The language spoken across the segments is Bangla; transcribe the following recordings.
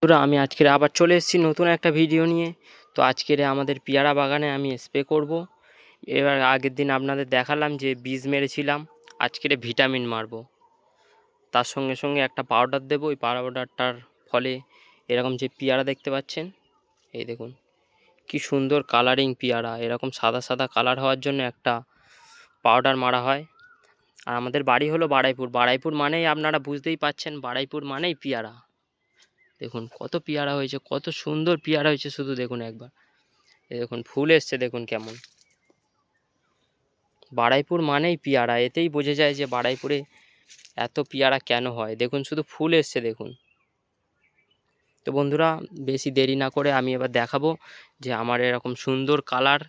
বন্ধুরা আমি আজকের আবার চলে এসেছি নতুন একটা ভিডিও নিয়ে। তো আজকের আমাদের পেয়ারা বাগানে আমি স্প্রে করব। এবার আগের দিন আপনাদের দেখালাম যে বীজ মেরেছিলাম, আজকের ভিটামিন মারবো। তার সঙ্গে সঙ্গে একটা পাউডার দেবো। ওই পাউডারটার ফলে এরকম যে পেয়ারা দেখতে পাচ্ছেন, এই দেখুন কি সুন্দর কালারিং পেয়ারা। এরকম সাদা সাদা কালার হওয়ার জন্য একটা পাউডার মারা হয়। আর আমাদের বাড়ি হলো বাড়াইপুর। বাড়াইপুর মানেই আপনারা বুঝতেই পাচ্ছেন, বাড়াইপুর মানেই পেয়ারা। দেখুন কত পেয়ারা হয়েছে, কত সুন্দর পেয়ারা হয়েছে, শুধু দেখুন একবার। এই দেখুন ফুল এসছে, দেখুন কেমন। বাড়াইপুর মানেই পেয়ারা, এতেই বোঝা যায় যে বাড়াইপুরে এত পেয়ারা কেন হয়। দেখুন শুধু ফুল এসছে দেখুন। তো বন্ধুরা বেশি দেরি না করে আমি এবার দেখাবো যে আমার এরকম সুন্দর কালার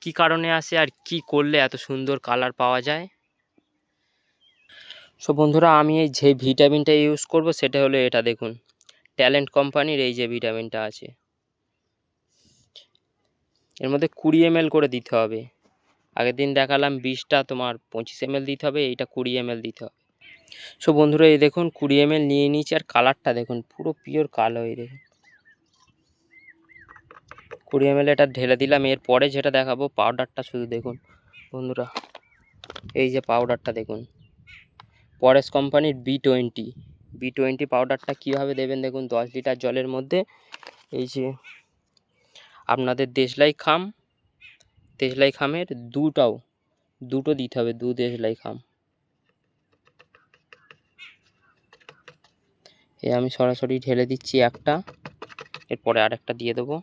কি কারণে আসে আর কি করলে এত সুন্দর কালার পাওয়া যায়। সো বন্ধুরা আমি এই যে ভিটামিনটা ইউজ করব সেটা হলো এটা, দেখুন ট্যালেন্ট কোম্পানির এই যে ভিটামিনটা আছে, এর মধ্যে 20 ml করে দিতে হবে। আগের দিন দেখালাম 20টা, তোমার 25 ml দিতে হবে, এইটা 20 ml দিতে হবে। সো বন্ধুরা এই দেখুন 20 ml নিয়ে নিয়েছি, আর কালারটা দেখুন পুরো পিওর কালো। এই দেখুন 20 ml এটা ঢেলে দিলাম। এরপরে যেটা দেখাবো পাউডারটা শুধু দেখুন বন্ধুরা, এই যে পাউডারটা দেখুন, পরেশ কোম্পানির B20 পাউডারটা কীভাবে দেবেন দেখুন। 10 লিটার জলের মধ্যে এই যে আপনাদের দেশলাই খামের দুটো দিতে হবে, 2 দেশলাই খাম। আমি সরাসরি ঢেলে দিচ্ছি একটা, এরপরে আরেকটা দিয়ে দেবো।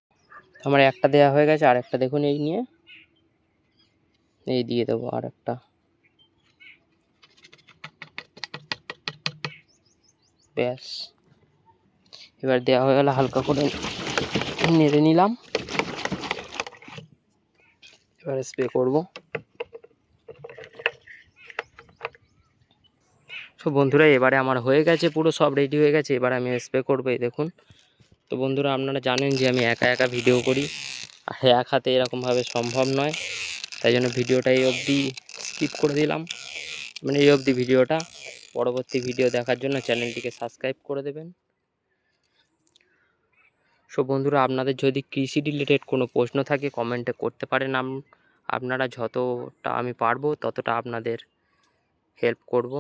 আমার একটা দেওয়া হয়ে গেছে, আরেকটা দেখুন এই নিয়ে এই দিয়ে দেবো আরেকটা। ব্যাস এবার দেওয়া হয়ে গেলে হালকা করে নেড়ে নিলাম, এবার স্প্রে করব। তো বন্ধুরা এবারে আমার হয়ে গেছে, পুরো সব রেডি হয়ে গেছে, এবার আমি স্প্রে করবো। এই দেখুন। তো বন্ধুরা আপনারা জানেন যে আমি একা একা ভিডিও করি, আর এক হাতে এরকমভাবে সম্ভব নয়, তাই জন্য ভিডিওটা এই অবধি স্কিপ করে দিলাম। মানে এই অবধি ভিডিওটা, পরবর্তী ভিডিও দেখার জন্য চ্যানেলটিকে সাবস্ক্রাইব করে দেবেন। সো বন্ধুরা আপনাদের যদি কৃষি রিলেটেড কোনো প্রশ্ন থাকে কমেন্টে করতে পারেন। আপনারা যতটা আমি পারবো ততটা আপনাদের হেল্প করব।